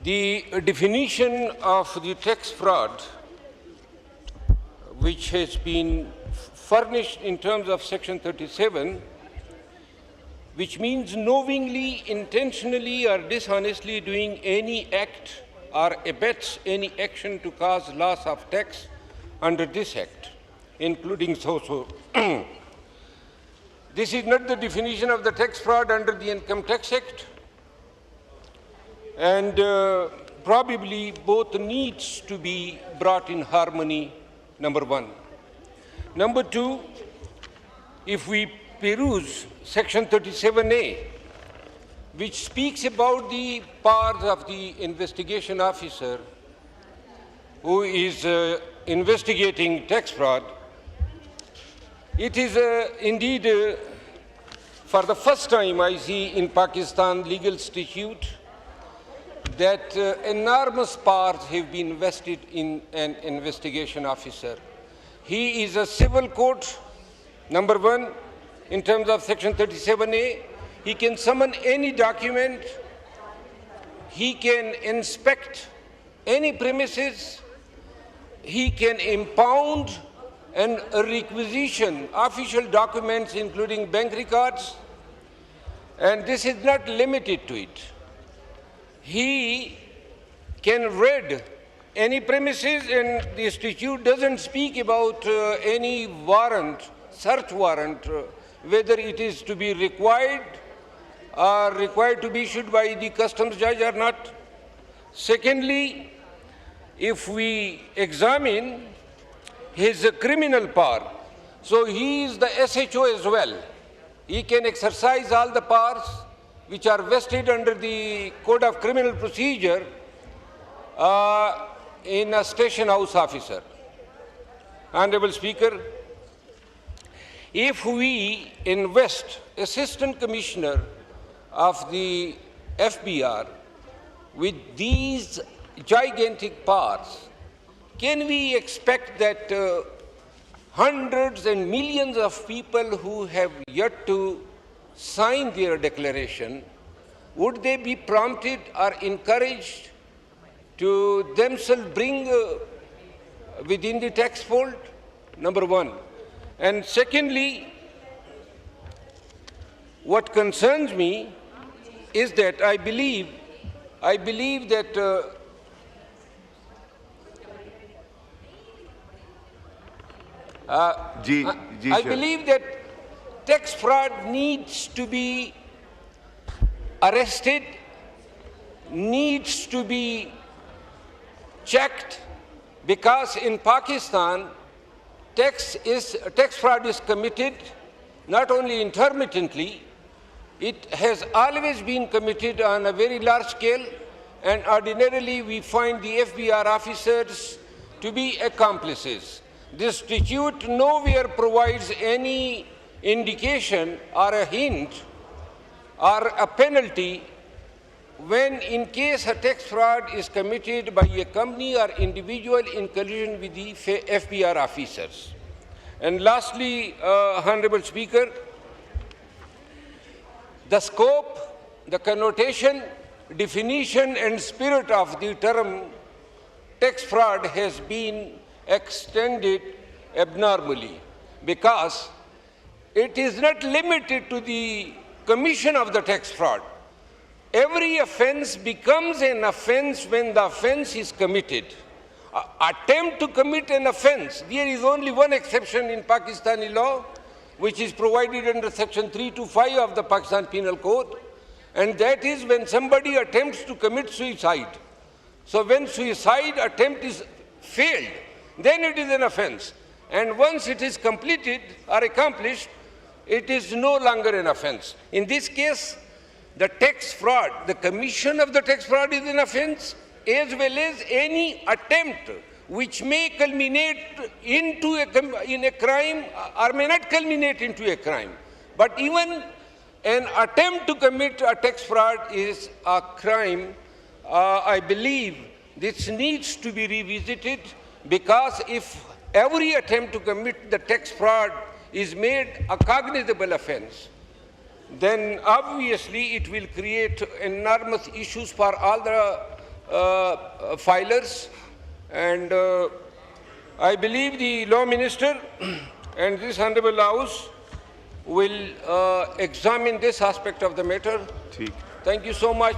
The definition of the tax fraud, which has been furnished in terms of Section 37, which means knowingly, intentionally, or dishonestly doing any act or abets any action to cause loss of tax under this Act, including so. This is not the definition of the tax fraud under the Income Tax Act, and probably both needs to be brought in harmony, number one. Number two, if we peruse Section 37A, which speaks about the powers of the investigation officer who is investigating tax fraud, it is indeed for the first time I see in Pakistan legal statute that enormous powers have been vested in an investigation officer. He is a civil court, number one, in terms of Section 37A. He can summon any document, he can inspect any premises, he can impound and requisition official documents including bank records, and this is not limited to it. He can raid any premises, and the statute doesn't speak about any warrant, search warrant, whether it is to be required or required to be issued by the customs judge or not. Secondly, if we examine his criminal power, so he is the SHO as well. He can exercise all the powers which are vested under the Code of Criminal Procedure in a station house officer. Honorable Speaker, if we invest Assistant Commissioner of the FBR with these gigantic powers, can we expect that hundreds and millions of people who have yet to sign their declaration, would they be prompted or encouraged to themselves bring within the tax fold? Number one. And secondly, what concerns me is that I believe that I believe that tax fraud needs to be arrested, needs to be checked, because in Pakistan, tax fraud is committed not only intermittently, it has always been committed on a very large scale, and ordinarily we find the FBR officers to be accomplices. This statute nowhere provides any indication or a hint or a penalty when in case a tax fraud is committed by a company or individual in collusion with the FBR officers. And lastly, Honorable Speaker, the scope, the connotation, definition and spirit of the term tax fraud has been extended abnormally, because it is not limited to the commission of the tax fraud. Every offense becomes an offense when the offense is committed. Attempt to commit an offense, there is only one exception in Pakistani law, which is provided under Section 325 of the Pakistan Penal Code, and that is when somebody attempts to commit suicide. So when suicide attempt is failed, then it is an offense. And once it is completed or accomplished, it is no longer an offense. In this case, the tax fraud, the commission of the tax fraud is an offense, as well as any attempt which may culminate into a crime or may not culminate into a crime. But even an attempt to commit a tax fraud is a crime. I believe this needs to be revisited, because if every attempt to commit the tax fraud is made a cognizable offense, then obviously it will create enormous issues for all the filers, and I believe the Law Minister and this Honorable House will examine this aspect of the matter. Thank you so much.